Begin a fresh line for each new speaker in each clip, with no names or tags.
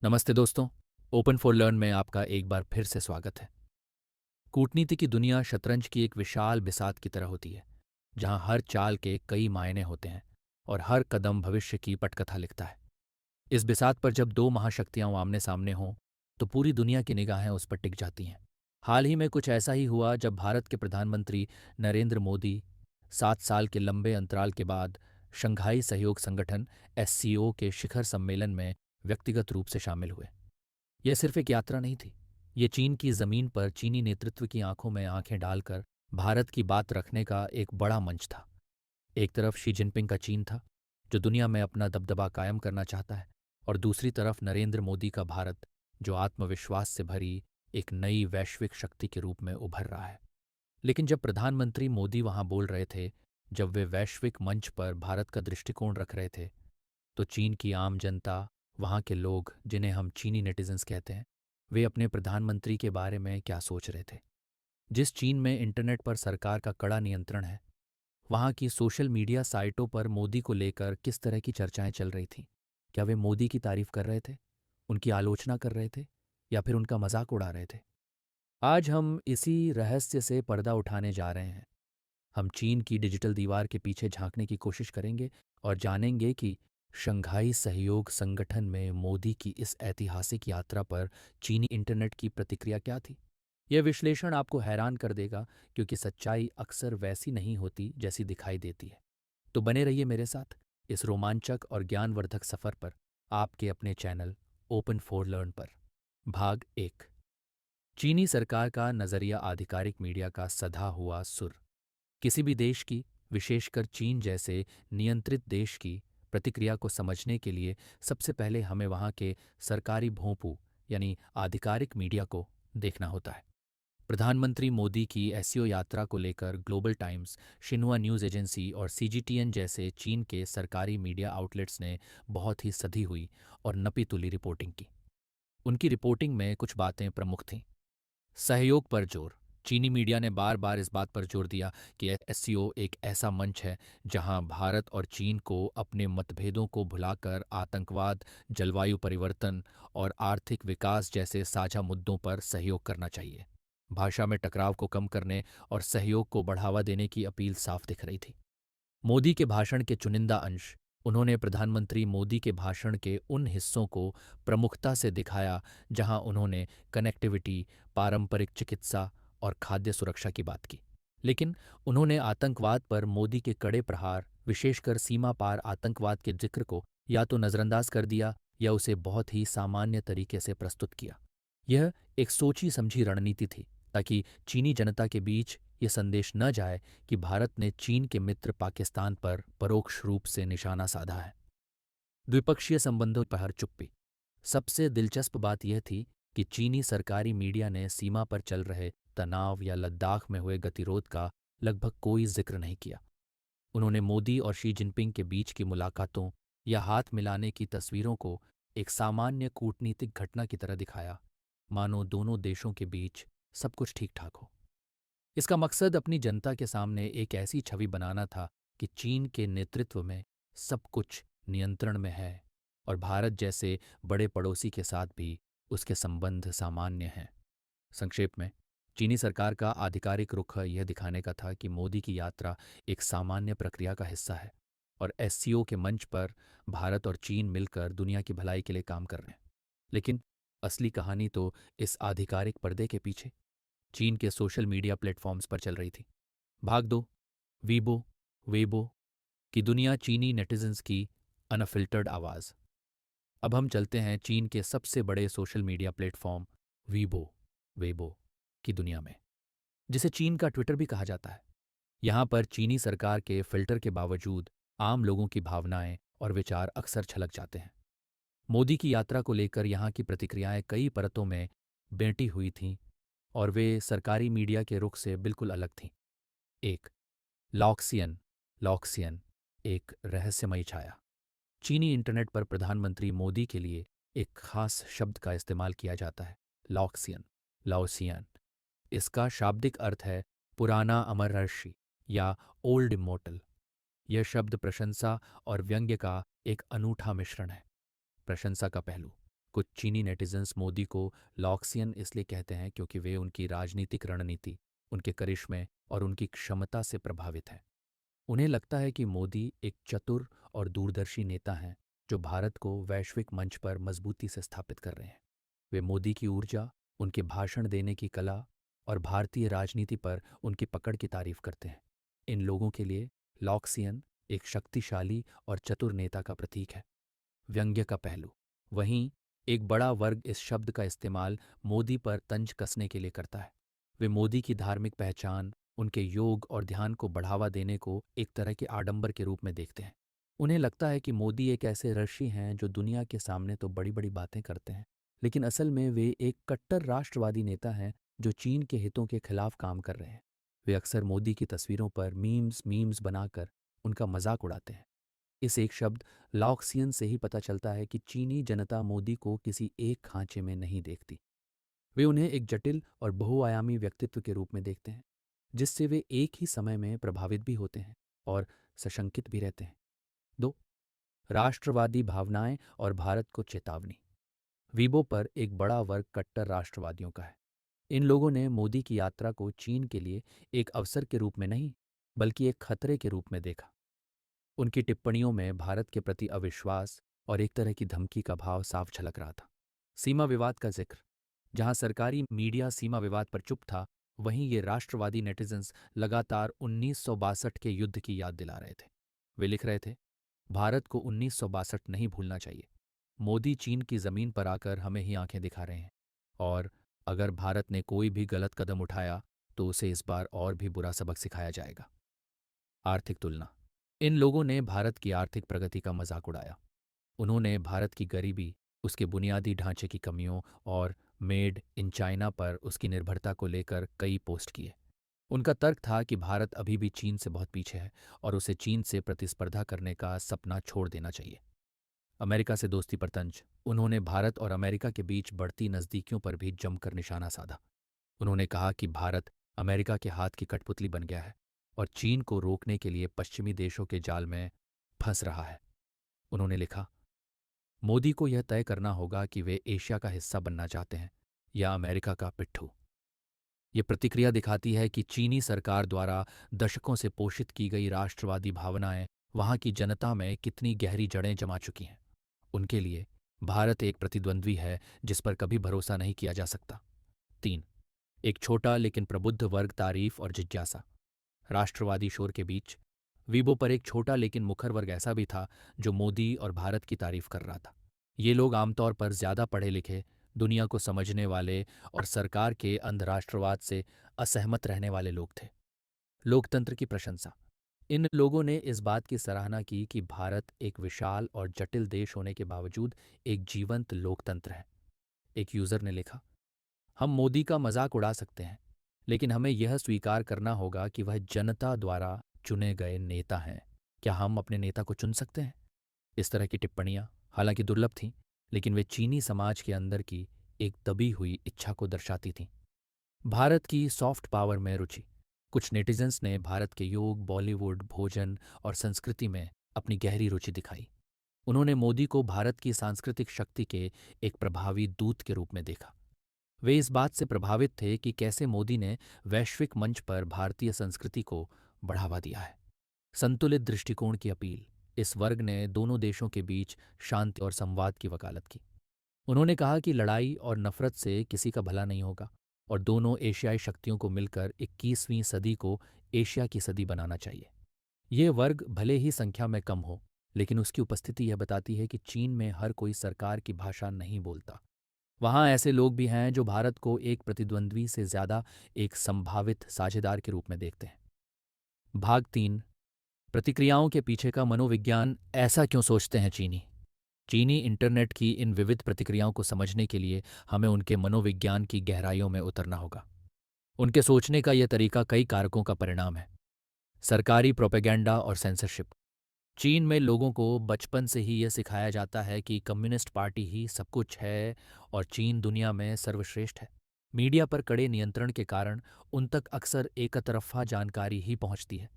नमस्ते दोस्तों। Open for learn में आपका एक बार फिर से स्वागत है। कूटनीति की दुनिया शतरंज की एक विशाल बिसात की तरह होती है, जहां हर चाल के कई मायने होते हैं और हर कदम भविष्य की पटकथा लिखता है। इस बिसात पर जब दो महाशक्तियां आमने सामने हों, तो पूरी दुनिया की निगाहें उस पर टिक जाती हैं। हाल ही में कुछ ऐसा ही हुआ जब भारत के प्रधानमंत्री नरेंद्र मोदी 7 साल के लंबे अंतराल के बाद शंघाई सहयोग संगठन एससीओ के शिखर सम्मेलन में व्यक्तिगत रूप से शामिल हुए। यह सिर्फ एक यात्रा नहीं थी। ये चीन की जमीन पर चीनी नेतृत्व की आंखों में आंखें डालकर भारत की बात रखने का एक बड़ा मंच था। एक तरफ शी जिनपिंग का चीन था, जो दुनिया में अपना दबदबा कायम करना चाहता है, और दूसरी तरफ नरेंद्र मोदी का भारत, जो आत्मविश्वास से भरी एक नई वैश्विक शक्ति के रूप में उभर रहा है। लेकिन जब प्रधानमंत्री मोदी वहां बोल रहे थे, जब वे वैश्विक मंच पर भारत का दृष्टिकोण रख रहे थे, तो चीन की आम जनता, वहाँ के लोग जिन्हें हम चीनी नेटिजन्स कहते हैं, वे अपने प्रधानमंत्री के बारे में क्या सोच रहे थे। जिस चीन में इंटरनेट पर सरकार का कड़ा नियंत्रण है, वहाँ की सोशल मीडिया साइटों पर मोदी को लेकर किस तरह की चर्चाएं चल रही थीं। क्या वे मोदी की तारीफ कर रहे थे, उनकी आलोचना कर रहे थे, या फिर उनका मजाक उड़ा रहे थे? आज हम इसी रहस्य से पर्दा उठाने जा रहे हैं। हम चीन की डिजिटल दीवार के पीछे झांकने की कोशिश करेंगे और जानेंगे कि शंघाई सहयोग संगठन में मोदी की इस ऐतिहासिक यात्रा पर चीनी इंटरनेट की प्रतिक्रिया क्या थी। यह विश्लेषण आपको हैरान कर देगा, क्योंकि सच्चाई अक्सर वैसी नहीं होती जैसी दिखाई देती है। तो बने रहिए मेरे साथ इस रोमांचक और ज्ञानवर्धक सफर पर, आपके अपने चैनल ओपन फॉर लर्न पर। भाग 1। चीनी सरकार का नज़रिया, आधिकारिक मीडिया का सधा हुआ सुर। किसी भी देश की, विशेषकर चीन जैसे नियंत्रित देश की प्रतिक्रिया को समझने के लिए सबसे पहले हमें वहाँ के सरकारी भोंपू यानी आधिकारिक मीडिया को देखना होता है। प्रधानमंत्री मोदी की एससीओ यात्रा को लेकर global times, Xinhua news agency और सीजीटीएन जैसे चीन के सरकारी मीडिया आउटलेट्स ने बहुत ही सधी हुई और नपी तुली रिपोर्टिंग की। उनकी रिपोर्टिंग में कुछ बातें प्रमुख थीं। सहयोग पर जोर। चीनी मीडिया ने बार बार इस बात पर जोर दिया कि एससीओ एक ऐसा मंच है जहां भारत और चीन को अपने मतभेदों को भुलाकर आतंकवाद, जलवायु परिवर्तन और आर्थिक विकास जैसे साझा मुद्दों पर सहयोग करना चाहिए। भाषा में टकराव को कम करने और सहयोग को बढ़ावा देने की अपील साफ दिख रही थी। मोदी के भाषण के चुनिंदा अंश। उन्होंने प्रधानमंत्री मोदी के भाषण के उन हिस्सों को प्रमुखता से दिखाया जहां उन्होंने कनेक्टिविटी, पारंपरिक चिकित्सा और खाद्य सुरक्षा की बात की। लेकिन उन्होंने आतंकवाद पर मोदी के कड़े प्रहार, विशेषकर सीमा पार आतंकवाद के जिक्र को या तो नज़रअंदाज कर दिया या उसे बहुत ही सामान्य तरीके से प्रस्तुत किया। यह एक सोची समझी रणनीति थी, ताकि चीनी जनता के बीच ये संदेश न जाए कि भारत ने चीन के मित्र पाकिस्तान पर परोक्ष रूप से निशाना साधा है। द्विपक्षीय संबंधों पर चुप्पी। सबसे दिलचस्प बात यह थी कि चीनी सरकारी मीडिया ने सीमा पर चल रहे तनाव या लद्दाख में हुए गतिरोध का लगभग कोई जिक्र नहीं किया। उन्होंने मोदी और शी जिनपिंग के बीच की मुलाकातों या हाथ मिलाने की तस्वीरों को एक सामान्य कूटनीतिक घटना की तरह दिखाया, मानो दोनों देशों के बीच सब कुछ ठीक ठाक हो। इसका मकसद अपनी जनता के सामने एक ऐसी छवि बनाना था कि चीन के नेतृत्व में सब कुछ नियंत्रण में है और भारत जैसे बड़े पड़ोसी के साथ भी उसके संबंध सामान्य हैं। संक्षेप में, चीनी सरकार का आधिकारिक रुख यह दिखाने का था कि मोदी की यात्रा एक सामान्य प्रक्रिया का हिस्सा है और एससीओ के मंच पर भारत और चीन मिलकर दुनिया की भलाई के लिए काम कर रहे हैं। लेकिन असली कहानी तो इस आधिकारिक पर्दे के पीछे चीन के सोशल मीडिया प्लेटफॉर्म्स पर चल रही थी। भाग 2। वीबो, वेबो की दुनिया, चीनी नेटिजन्स की अनफिल्टर्ड आवाज़। अब हम चलते हैं चीन के सबसे बड़े social media platform Weibo, Weibo की दुनिया में, जिसे चीन का ट्विटर भी कहा जाता है। यहाँ पर चीनी सरकार के फिल्टर के बावजूद आम लोगों की भावनाएं और विचार अक्सर छलक जाते हैं। मोदी की यात्रा को लेकर यहाँ की प्रतिक्रियाएं कई परतों में बेंटी हुई थीं और वे सरकारी मीडिया के रुख से बिल्कुल अलग थीं। 1। लॉक्सियन। लॉक्सियन एक रहस्यमयी छाया। चीनी इंटरनेट पर प्रधानमंत्री मोदी के लिए एक खास शब्द का इस्तेमाल किया जाता है, लॉक्सियन, लाओसियन। इसका शाब्दिक अर्थ है पुराना अमर ऋषि या ओल्ड इमोर्टल। यह शब्द प्रशंसा और व्यंग्य का एक अनूठा मिश्रण है। प्रशंसा का पहलू। कुछ चीनी नेटिजन्स मोदी को लॉक्सियन इसलिए कहते हैं क्योंकि वे उनकी राजनीतिक रणनीति, उनके करिश्मे और उनकी क्षमता से प्रभावित हैं। उन्हें लगता है कि मोदी एक चतुर और दूरदर्शी नेता हैं जो भारत को वैश्विक मंच पर मजबूती से स्थापित कर रहे हैं। वे मोदी की ऊर्जा, उनके भाषण देने की कला और भारतीय राजनीति पर उनकी पकड़ की तारीफ करते हैं। इन लोगों के लिए लॉक्सियन एक शक्तिशाली और चतुर नेता का प्रतीक है। व्यंग्य का पहलू। वहीं एक बड़ा वर्ग इस शब्द का इस्तेमाल मोदी पर तंज कसने के लिए करता है। वे मोदी की धार्मिक पहचान, उनके योग और ध्यान को बढ़ावा देने को एक तरह के आडंबर के रूप में देखते हैं। उन्हें लगता है कि मोदी एक ऐसे ऋषि हैं जो दुनिया के सामने तो बड़ी बड़ी बातें करते हैं, लेकिन असल में वे एक कट्टर राष्ट्रवादी नेता हैं जो चीन के हितों के खिलाफ काम कर रहे हैं। वे अक्सर मोदी की तस्वीरों पर मीम्स मीम्स बनाकर उनका मजाक उड़ाते हैं। इस एक शब्द लॉक्सियन से ही पता चलता है कि चीनी जनता मोदी को किसी एक खांचे में नहीं देखती। वे उन्हें एक जटिल और बहुआयामी व्यक्तित्व के रूप में देखते हैं, जिससे वे एक ही समय में प्रभावित भी होते हैं और सशंकित भी रहते हैं। 2. राष्ट्रवादी भावनाएं और भारत को चेतावनी। वीबो पर एक बड़ा वर्ग कट्टर राष्ट्रवादियों का है। इन लोगों ने मोदी की यात्रा को चीन के लिए एक अवसर के रूप में नहीं, बल्कि एक खतरे के रूप में देखा। उनकी टिप्पणियों में भारत के प्रति अविश्वास और एक तरह की धमकी का भाव साफ झलक रहा था। सीमा विवाद का जिक्र। जहां सरकारी मीडिया सीमा विवाद पर चुप था, वहीं ये राष्ट्रवादी नेटिजन्स लगातार 1962 के युद्ध की याद दिला रहे थे। वे लिख रहे थे, भारत को 1962 नहीं भूलना चाहिए। मोदी चीन की जमीन पर आकर हमें ही आंखें दिखा रहे हैं, और अगर भारत ने कोई भी गलत कदम उठाया तो उसे इस बार और भी बुरा सबक सिखाया जाएगा। आर्थिक तुलना। इन लोगों ने भारत की आर्थिक प्रगति का मजाक उड़ाया। उन्होंने भारत की गरीबी, उसके बुनियादी ढांचे की कमियों और मेड इन चाइना पर उसकी निर्भरता को लेकर कई पोस्ट किए। उनका तर्क था कि भारत अभी भी चीन से बहुत पीछे है और उसे चीन से प्रतिस्पर्धा करने का सपना छोड़ देना चाहिए। अमेरिका से दोस्ती पर तंज। उन्होंने भारत और अमेरिका के बीच बढ़ती नज़दीकियों पर भी जमकर निशाना साधा। उन्होंने कहा कि भारत अमेरिका के हाथ की कठपुतली बन गया है और चीन को रोकने के लिए पश्चिमी देशों के जाल में फंस रहा है। उन्होंने लिखा, मोदी को यह तय करना होगा कि वे एशिया का हिस्सा बनना चाहते हैं या अमेरिका का पिट्ठू। ये प्रतिक्रिया दिखाती है कि चीनी सरकार द्वारा दशकों से पोषित की गई राष्ट्रवादी भावनाएं वहां की जनता में कितनी गहरी जड़ें जमा चुकी हैं। उनके लिए भारत एक प्रतिद्वंद्वी है जिस पर कभी भरोसा नहीं किया जा सकता। 3. एक छोटा लेकिन प्रबुद्ध वर्ग तारीफ और जिज्ञासा। राष्ट्रवादी शोर के बीच वीबो पर एक छोटा लेकिन मुखर वर्ग ऐसा भी था जो मोदी और भारत की तारीफ कर रहा था। ये लोग आमतौर पर ज्यादा पढ़े लिखे, दुनिया को समझने वाले और सरकार के अंधराष्ट्रवाद से असहमत रहने वाले लोग थे। लोकतंत्र की प्रशंसा। इन लोगों ने इस बात की सराहना की कि भारत एक विशाल और जटिल देश होने के बावजूद एक जीवंत लोकतंत्र है। एक यूजर ने लिखा, हम मोदी का मजाक उड़ा सकते हैं, लेकिन हमें यह स्वीकार करना होगा कि वह जनता द्वारा चुने गए नेता हैं। क्या हम अपने नेता को चुन सकते हैं? इस तरह की टिप्पणियां हालांकि दुर्लभ थीं, लेकिन वे चीनी समाज के अंदर की एक दबी हुई इच्छा को दर्शाती थीं। भारत की सॉफ्ट पावर में रुचि। कुछ नेटिजन्स ने भारत के योग, बॉलीवुड, भोजन और संस्कृति में अपनी गहरी रुचि दिखाई। उन्होंने मोदी को भारत की सांस्कृतिक शक्ति के एक प्रभावी दूत के रूप में देखा। वे इस बात से प्रभावित थे कि कैसे मोदी ने वैश्विक मंच पर भारतीय संस्कृति को बढ़ावा दिया है। संतुलित दृष्टिकोण की अपील। इस वर्ग ने दोनों देशों के बीच शांति और संवाद की वकालत की। उन्होंने कहा कि लड़ाई और नफरत से किसी का भला नहीं होगा और दोनों एशियाई शक्तियों को मिलकर 21वीं सदी को एशिया की सदी बनाना चाहिए। ये वर्ग भले ही संख्या में कम हो, लेकिन उसकी उपस्थिति यह बताती है कि चीन में हर कोई सरकार की भाषा नहीं बोलता। वहाँ ऐसे लोग भी हैं जो भारत को एक प्रतिद्वंद्वी से ज्यादा एक संभावित साझेदार के रूप में देखते हैं। भाग 3। प्रतिक्रियाओं के पीछे का मनोविज्ञान। ऐसा क्यों सोचते हैं चीनी? चीनी इंटरनेट की इन विविध प्रतिक्रियाओं को समझने के लिए हमें उनके मनोविज्ञान की गहराइयों में उतरना होगा। उनके सोचने का यह तरीका कई कारकों का परिणाम है। सरकारी प्रोपेगेंडा और सेंसरशिप। चीन में लोगों को बचपन से ही यह सिखाया जाता है कि कम्युनिस्ट पार्टी ही सब कुछ है और चीन दुनिया में सर्वश्रेष्ठ है। मीडिया पर कड़े नियंत्रण के कारण उन तक अक्सर एकतरफा जानकारी ही पहुंचती है,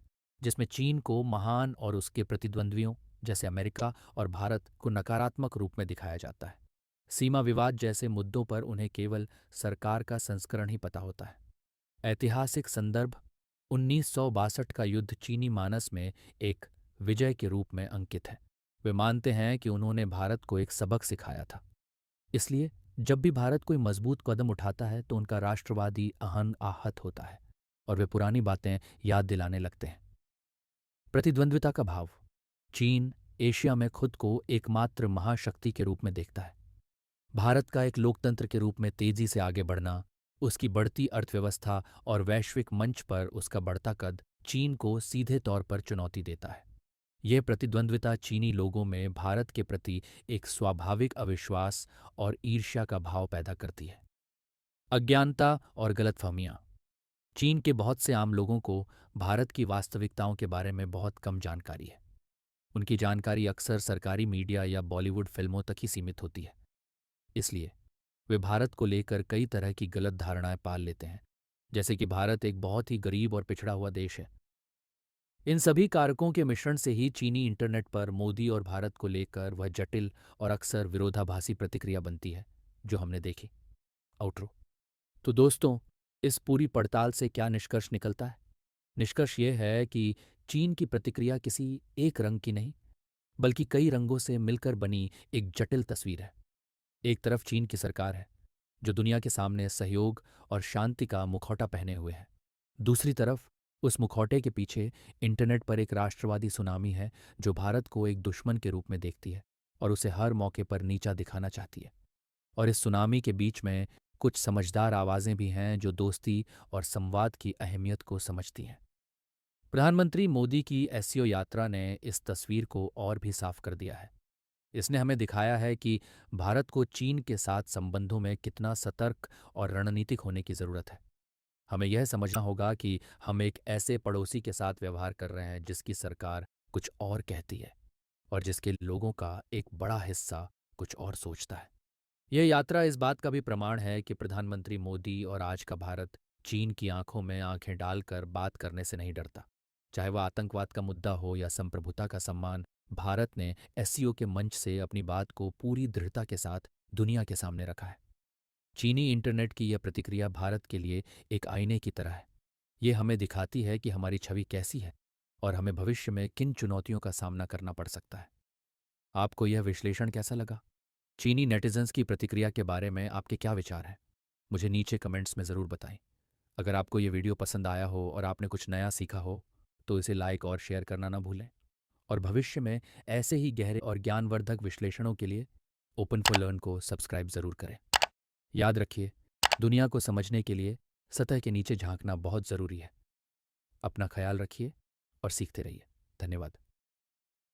जिसमें चीन को महान और उसके प्रतिद्वंद्वियों जैसे अमेरिका और भारत को नकारात्मक रूप में दिखाया जाता है। सीमा विवाद जैसे मुद्दों पर उन्हें केवल सरकार का संस्करण ही पता होता है। ऐतिहासिक संदर्भ 1962 का युद्ध चीनी मानस में एक विजय के रूप में अंकित है। वे मानते हैं कि उन्होंने भारत को एक सबक सिखाया था। इसलिए जब भी भारत कोई मजबूत कदम उठाता है तो उनका राष्ट्रवादी आहन आहत होता है और वे पुरानी बातें याद दिलाने लगते हैं। प्रतिद्वंद्विता का भाव। चीन एशिया में खुद को एकमात्र महाशक्ति के रूप में देखता है। भारत का एक लोकतंत्र के रूप में तेजी से आगे बढ़ना, उसकी बढ़ती अर्थव्यवस्था और वैश्विक मंच पर उसका बढ़ता कद चीन को सीधे तौर पर चुनौती देता है। यह प्रतिद्वंद्विता चीनी लोगों में भारत के प्रति एक स्वाभाविक अविश्वास और ईर्ष्या का भाव पैदा करती है। अज्ञानता और गलतफहमियां। चीन के बहुत से आम लोगों को भारत की वास्तविकताओं के बारे में बहुत कम जानकारी है। उनकी जानकारी अक्सर सरकारी मीडिया या बॉलीवुड फिल्मों तक ही सीमित होती है। इसलिए वे भारत को लेकर कई तरह की गलत धारणाएं पाल लेते हैं, जैसे कि भारत एक बहुत ही गरीब और पिछड़ा हुआ देश है। इन सभी कारकों के मिश्रण से ही चीनी इंटरनेट पर मोदी और भारत को लेकर वह जटिल और अक्सर विरोधाभासी प्रतिक्रिया बनती है जो हमने देखी। आउटरो। तो दोस्तों, इस पूरी पड़ताल से क्या निष्कर्ष निकलता है? निष्कर्ष यह है कि चीन की प्रतिक्रिया किसी एक रंग की नहीं, बल्कि कई रंगों से मिलकर बनी एक जटिल तस्वीर है। एक तरफ चीन की सरकार है, जो दुनिया के सामने सहयोग और शांति का मुखौटा पहने हुए है। दूसरी तरफ उस मुखौटे के पीछे इंटरनेट पर एक राष्ट्रवादी सुनामी है, जो भारत को एक दुश्मन के रूप में देखती है और उसे हर मौके पर नीचा दिखाना चाहती है। और इस सुनामी के बीच में कुछ समझदार आवाज़ें भी हैं जो दोस्ती और संवाद की अहमियत को समझती हैं। प्रधानमंत्री मोदी की एससीओ यात्रा ने इस तस्वीर को और भी साफ कर दिया है। इसने हमें दिखाया है कि भारत को चीन के साथ संबंधों में कितना सतर्क और रणनीतिक होने की ज़रूरत है। हमें यह समझना होगा कि हम एक ऐसे पड़ोसी के साथ व्यवहार कर रहे हैं जिसकी सरकार कुछ और कहती है और जिसके लोगों का एक बड़ा हिस्सा कुछ और सोचता है। यह यात्रा इस बात का भी प्रमाण है कि प्रधानमंत्री मोदी और आज का भारत चीन की आंखों में आंखें डालकर बात करने से नहीं डरता। चाहे वह आतंकवाद का मुद्दा हो या संप्रभुता का सम्मान, भारत ने एससीओ के मंच से अपनी बात को पूरी दृढ़ता के साथ दुनिया के सामने रखा है। चीनी इंटरनेट की यह प्रतिक्रिया भारत के लिए एक आईने की तरह है। ये हमें दिखाती है कि हमारी छवि कैसी है और हमें भविष्य में किन चुनौतियों का सामना करना पड़ सकता है। आपको यह विश्लेषण कैसा लगा? चीनी नेटिजन्स की प्रतिक्रिया के बारे में आपके क्या विचार हैं? मुझे नीचे कमेंट्स में ज़रूर बताएं। अगर आपको ये वीडियो पसंद आया हो और आपने कुछ नया सीखा हो, तो इसे लाइक और शेयर करना ना भूलें। और भविष्य में ऐसे ही गहरे और ज्ञानवर्धक विश्लेषणों के लिए ओपन फॉर लर्न को सब्सक्राइब ज़रूर करें। याद रखिए, दुनिया को समझने के लिए सतह के नीचे झांकना बहुत ज़रूरी है। अपना ख्याल रखिए और सीखते रहिए। धन्यवाद।